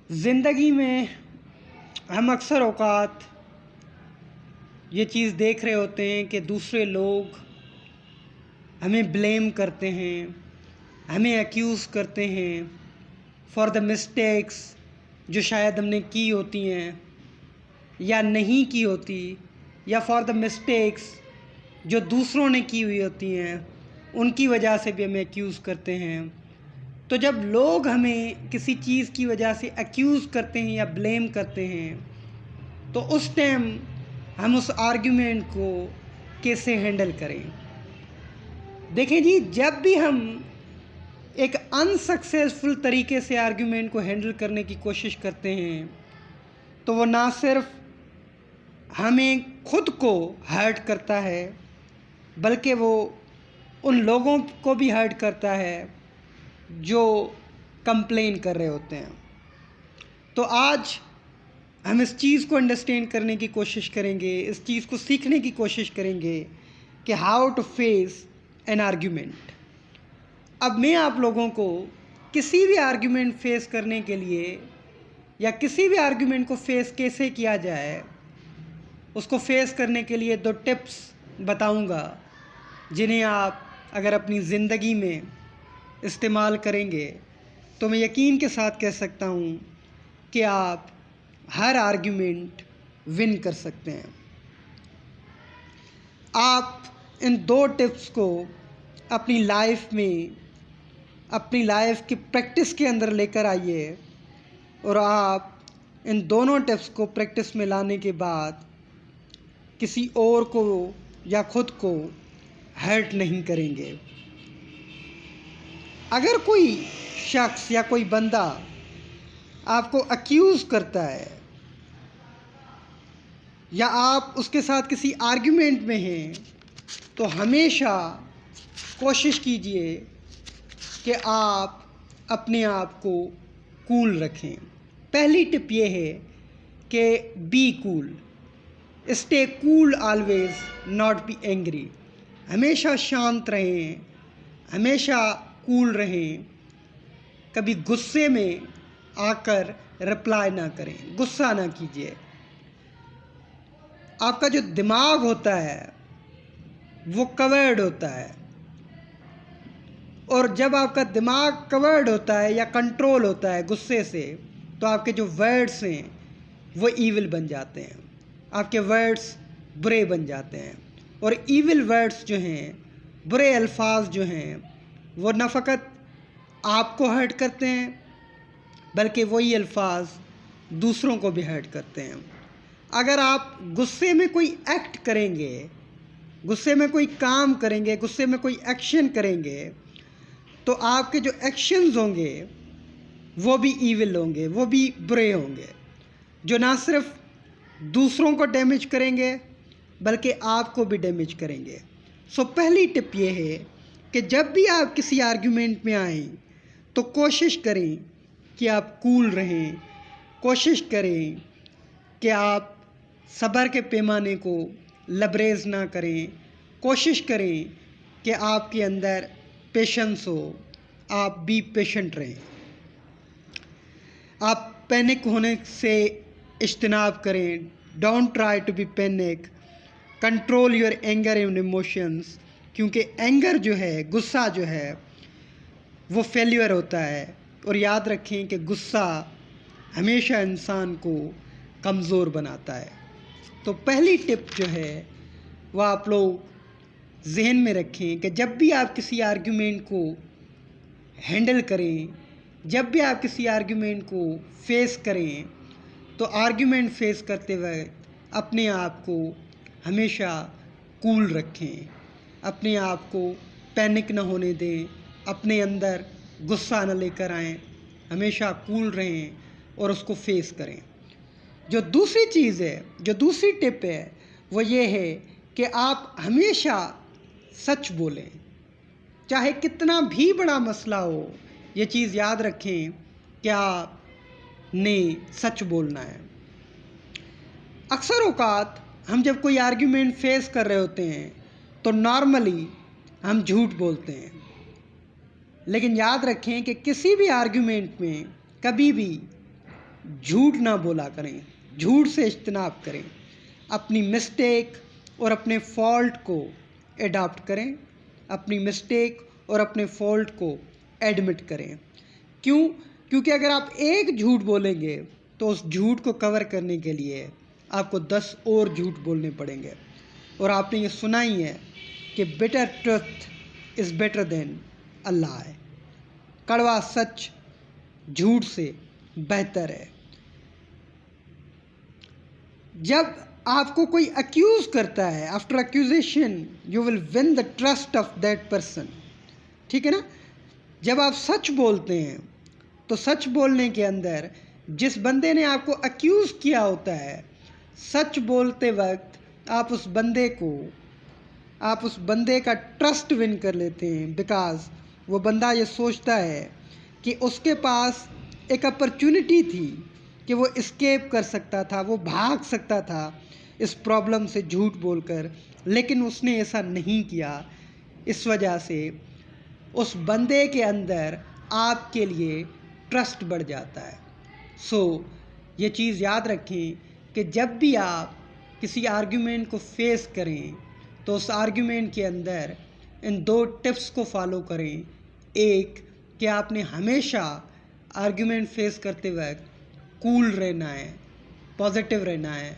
زندگی میں ہم اکثر اوقات یہ چیز دیکھ رہے ہوتے ہیں کہ دوسرے لوگ ہمیں بلیم کرتے ہیں، ہمیں ایکیوز کرتے ہیں فار دا مسٹیکس جو شاید ہم نے کی ہوتی ہیں یا نہیں کی ہوتی، یا فار دا مسٹیکس جو دوسروں نے کی ہوئی ہوتی ہیں ان کی وجہ سے بھی ہمیں ایکیوز کرتے ہیں۔ تو جب لوگ ہمیں کسی چیز کی وجہ سے ایکیوز کرتے ہیں یا بلیم کرتے ہیں تو اس ٹائم ہم اس آرگیومنٹ کو کیسے ہینڈل کریں؟ دیکھیں جی، جب بھی ہم ایک انسکسیسفل طریقے سے آرگیومنٹ کو ہینڈل کرنے کی کوشش کرتے ہیں تو وہ نہ صرف ہمیں خود کو ہرٹ کرتا ہے بلکہ وہ ان لوگوں کو بھی ہرٹ کرتا ہے جو کمپلین کر رہے ہوتے ہیں۔ تو آج ہم اس چیز کو انڈرسٹینڈ کرنے کی کوشش کریں گے، اس چیز کو سیکھنے کی کوشش کریں گے کہ how to face an argument. اب میں آپ لوگوں کو کسی بھی آرگیومنٹ فیس کرنے کے لیے یا کسی بھی آرگیومنٹ کو فیس کیسے کیا جائے اس کو فیس کرنے کے لیے 2 ٹپس بتاؤں گا جنہیں آپ اگر اپنی زندگی میں استعمال کریں گے تو میں یقین کے ساتھ کہہ سکتا ہوں کہ آپ ہر آرگیومنٹ ون کر سکتے ہیں۔ آپ ان 2 ٹپس کو اپنی لائف میں، اپنی لائف کی پریکٹس کے اندر لے کر آئیے، اور آپ ان دونوں ٹپس کو پریکٹس میں لانے کے بعد کسی اور کو یا خود کو ہرٹ نہیں کریں گے۔ اگر کوئی شخص یا کوئی بندہ آپ کو اکیوز کرتا ہے یا آپ اس کے ساتھ کسی آرگیومنٹ میں ہیں تو ہمیشہ کوشش کیجئے کہ آپ اپنے آپ کو کول رکھیں۔ پہلی ٹپ یہ ہے کہ be cool, stay cool always, not be angry. ہمیشہ شانت رہیں، ہمیشہ کول رہیں، کبھی غصے میں آ کر رپلائی نہ کریں، غصہ نہ کیجیے۔ آپ کا جو دماغ ہوتا ہے وہ کورڈ ہوتا ہے، اور جب آپ کا دماغ کورڈ ہوتا ہے یا کنٹرول ہوتا ہے غصے سے تو آپ کے جو ورڈز ہیں وہ ایول بن جاتے ہیں، آپ کے ورڈز برے بن جاتے ہیں، اور ایول ورڈز جو ہیں، برے الفاظ جو ہیں، وہ نہ فقط آپ کو ہرٹ کرتے ہیں بلکہ وہی الفاظ دوسروں کو بھی ہرٹ کرتے ہیں۔ اگر آپ غصے میں کوئی ایکٹ کریں گے، غصے میں کوئی کام کریں گے، غصے میں کوئی ایکشن کریں گے تو آپ کے جو ایکشنز ہوں گے وہ بھی ایول ہوں گے، وہ بھی برے ہوں گے، جو نہ صرف دوسروں کو ڈیمیج کریں گے بلکہ آپ کو بھی ڈیمیج کریں گے۔ سو پہلی ٹپ یہ ہے کہ جب بھی آپ کسی آرگیومنٹ میں آئیں تو کوشش کریں کہ آپ کول رہیں، کوشش کریں کہ آپ صبر کے پیمانے کو لبریز نہ کریں، کوشش کریں کہ آپ کے اندر پیشنس ہو، آپ بی پیشنٹ رہیں۔ آپ پینک ہونے سے اجتناب کریں، don't try to be panic, control your anger and emotions, کیونکہ اینگر جو ہے، غصہ جو ہے وہ فیلیور ہوتا ہے، اور یاد رکھیں کہ غصہ ہمیشہ انسان کو کمزور بناتا ہے۔ تو پہلی ٹپ جو ہے وہ آپ لوگ ذہن میں رکھیں کہ جب بھی آپ کسی آرگیومنٹ کو ہینڈل کریں، جب بھی آپ کسی آرگیومنٹ کو فیس کریں تو آرگیومنٹ فیس کرتے وقت اپنے آپ کو ہمیشہ کول رکھیں، اپنے آپ کو پینک نہ ہونے دیں، اپنے اندر غصہ نہ لے کر آئیں، ہمیشہ کول رہیں اور اس کو فیس کریں۔ جو دوسری چیز ہے، جو دوسری ٹپ ہے وہ یہ ہے کہ آپ ہمیشہ سچ بولیں، چاہے کتنا بھی بڑا مسئلہ ہو، یہ چیز یاد رکھیں کہ آپ نے سچ بولنا ہے۔ اکثر اوقات ہم جب کوئی آرگیومنٹ فیس کر رہے ہوتے ہیں تو نارملی ہم جھوٹ بولتے ہیں، لیکن یاد رکھیں کہ کسی بھی آرگیومنٹ میں کبھی بھی جھوٹ نہ بولا کریں، جھوٹ سے اجتناب کریں، اپنی مسٹیک اور اپنے فالٹ کو اڈاپٹ کریں، اپنی مسٹیک اور اپنے فالٹ کو ایڈمٹ کریں۔ کیونکہ اگر آپ ایک جھوٹ بولیں گے تو اس جھوٹ کو کور کرنے کے لیے آپ کو 10 اور جھوٹ بولنے پڑیں گے۔ اور آپ نے یہ سنا ہی ہے کہ bitter truth is better than a lie، کڑوا سچ جھوٹ سے بہتر ہے۔ جب آپ کو کوئی اکیوز کرتا ہے، after acquisition you will one the trust of that person, ٹھیک ہے نا؟ جب آپ سچ بولتے ہیں تو سچ بولنے کے اندر جس بندے نے آپ کو اکیوز کیا ہوتا ہے، سچ بولتے وقت آپ اس بندے کا ٹرسٹ ون کر لیتے ہیں، بیکاز وہ بندہ یہ سوچتا ہے کہ اس کے پاس ایک اپرچونٹی تھی کہ وہ اسکیپ کر سکتا تھا، وہ بھاگ سکتا تھا اس پرابلم سے جھوٹ بول کر، لیکن اس نے ایسا نہیں کیا۔ اس وجہ سے اس بندے کے اندر آپ کے لیے ٹرسٹ بڑھ جاتا ہے۔ یہ چیز یاد رکھیں کہ جب بھی آپ کسی آرگیومنٹ کو فیس کریں تو اس آرگیومنٹ کے اندر ان 2 ٹپس کو فالو کریں۔ ایک کہ آپ نے ہمیشہ آرگیومنٹ فیس کرتے وقت کول رہنا ہے، پازیٹیو رہنا ہے،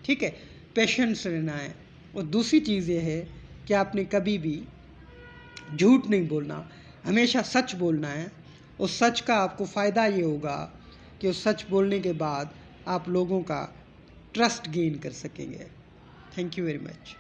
ٹھیک ہے، پیشنس رہنا ہے۔ اور دوسری چیز یہ ہے کہ آپ نے کبھی بھی جھوٹ نہیں بولنا، ہمیشہ سچ بولنا ہے۔ اس سچ کا آپ کو فائدہ یہ ہوگا کہ اس سچ بولنے کے بعد آپ لوگوں کا ٹرسٹ گین کر سکیں گے۔ Thank you very much.